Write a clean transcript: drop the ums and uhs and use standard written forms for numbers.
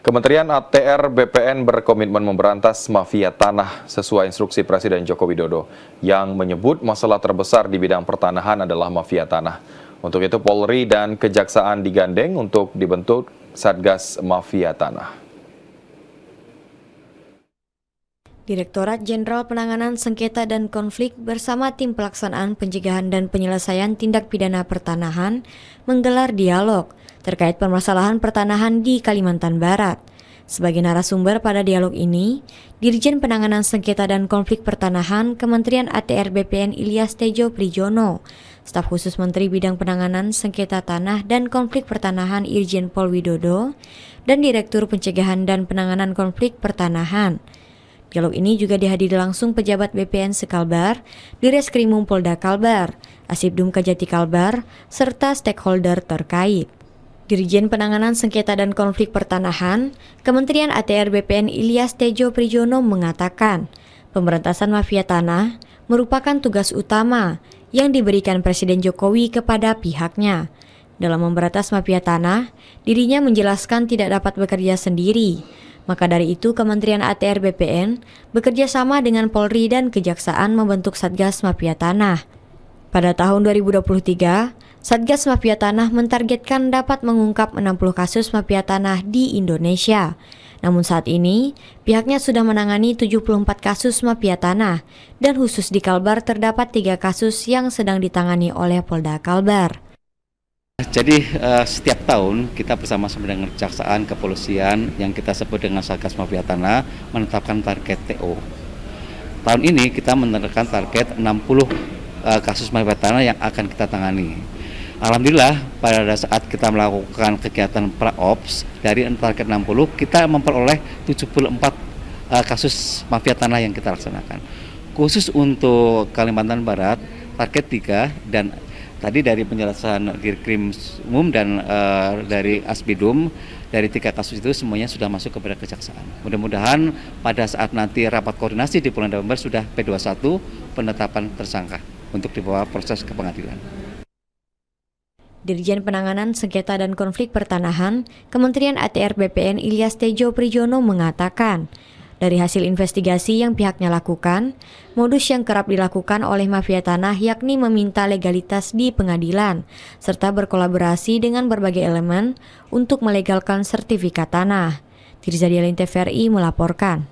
Kementerian ATR BPN berkomitmen memberantas mafia tanah sesuai instruksi Presiden Joko Widodo yang menyebut masalah terbesar di bidang pertanahan adalah mafia tanah. Untuk itu Polri dan Kejaksaan digandeng untuk dibentuk Satgas Mafia Tanah. Direktorat Jenderal Penanganan Sengketa dan Konflik bersama Tim Pelaksanaan Pencegahan dan Penyelesaian Tindak Pidana Pertanahan menggelar dialog terkait permasalahan pertanahan di Kalimantan Barat. Sebagai narasumber pada dialog ini, Dirjen Penanganan Sengketa dan Konflik Pertanahan Kementerian ATR BPN Ilyas Tejo Prijono, Staf Khusus Menteri Bidang Penanganan Sengketa Tanah dan Konflik Pertanahan Irjen Pol Widodo, dan Direktur Pencegahan dan Penanganan Konflik Pertanahan. Dialog ini juga dihadiri langsung pejabat BPN Sekalbar, Direskrimum Polda Kalbar, Asibdum Kajati Kalbar, serta stakeholder terkait. Dirjen Penanganan Sengketa dan Konflik Pertanahan, Kementerian ATR BPN Ilyas Tejo Prijono mengatakan, pemberantasan mafia tanah merupakan tugas utama yang diberikan Presiden Jokowi kepada pihaknya. Dalam memberantas mafia tanah, dirinya menjelaskan tidak dapat bekerja sendiri. Maka dari itu Kementerian ATR BPN bekerja sama dengan Polri dan Kejaksaan membentuk Satgas Mafia Tanah. Pada tahun 2023, Satgas Mafia Tanah mentargetkan dapat mengungkap 60 kasus mafia tanah di Indonesia. Namun saat ini, pihaknya sudah menangani 74 kasus mafia tanah dan khusus di Kalbar terdapat 3 kasus yang sedang ditangani oleh Polda Kalbar. Jadi setiap tahun kita bersama-sama dengan Kejaksaan, Kepolisian yang kita sebut dengan Satgas Mafia Tanah menetapkan target TO. Tahun ini kita menetapkan target 60 kasus mafia tanah yang akan kita tangani. Alhamdulillah pada saat kita melakukan kegiatan pra-ops dari target 60 kita memperoleh 74 kasus mafia tanah yang kita laksanakan. Khusus untuk Kalimantan Barat target 3 dan tadi dari penjelasan Dirkrimum dan dari Asbidum, dari 3 kasus itu semuanya sudah masuk kepada Kejaksaan. Mudah-mudahan pada saat nanti rapat koordinasi di bulan November sudah P21 penetapan tersangka untuk dibawa proses ke pengadilan. Dirjen Penanganan Sengketa dan Konflik Pertanahan, Kementerian ATR BPN Ilyas Tejo Prijono mengatakan, dari hasil investigasi yang pihaknya lakukan, modus yang kerap dilakukan oleh mafia tanah yakni meminta legalitas di pengadilan, serta berkolaborasi dengan berbagai elemen untuk melegalkan sertifikat tanah. Tirza Dialin TVRI melaporkan.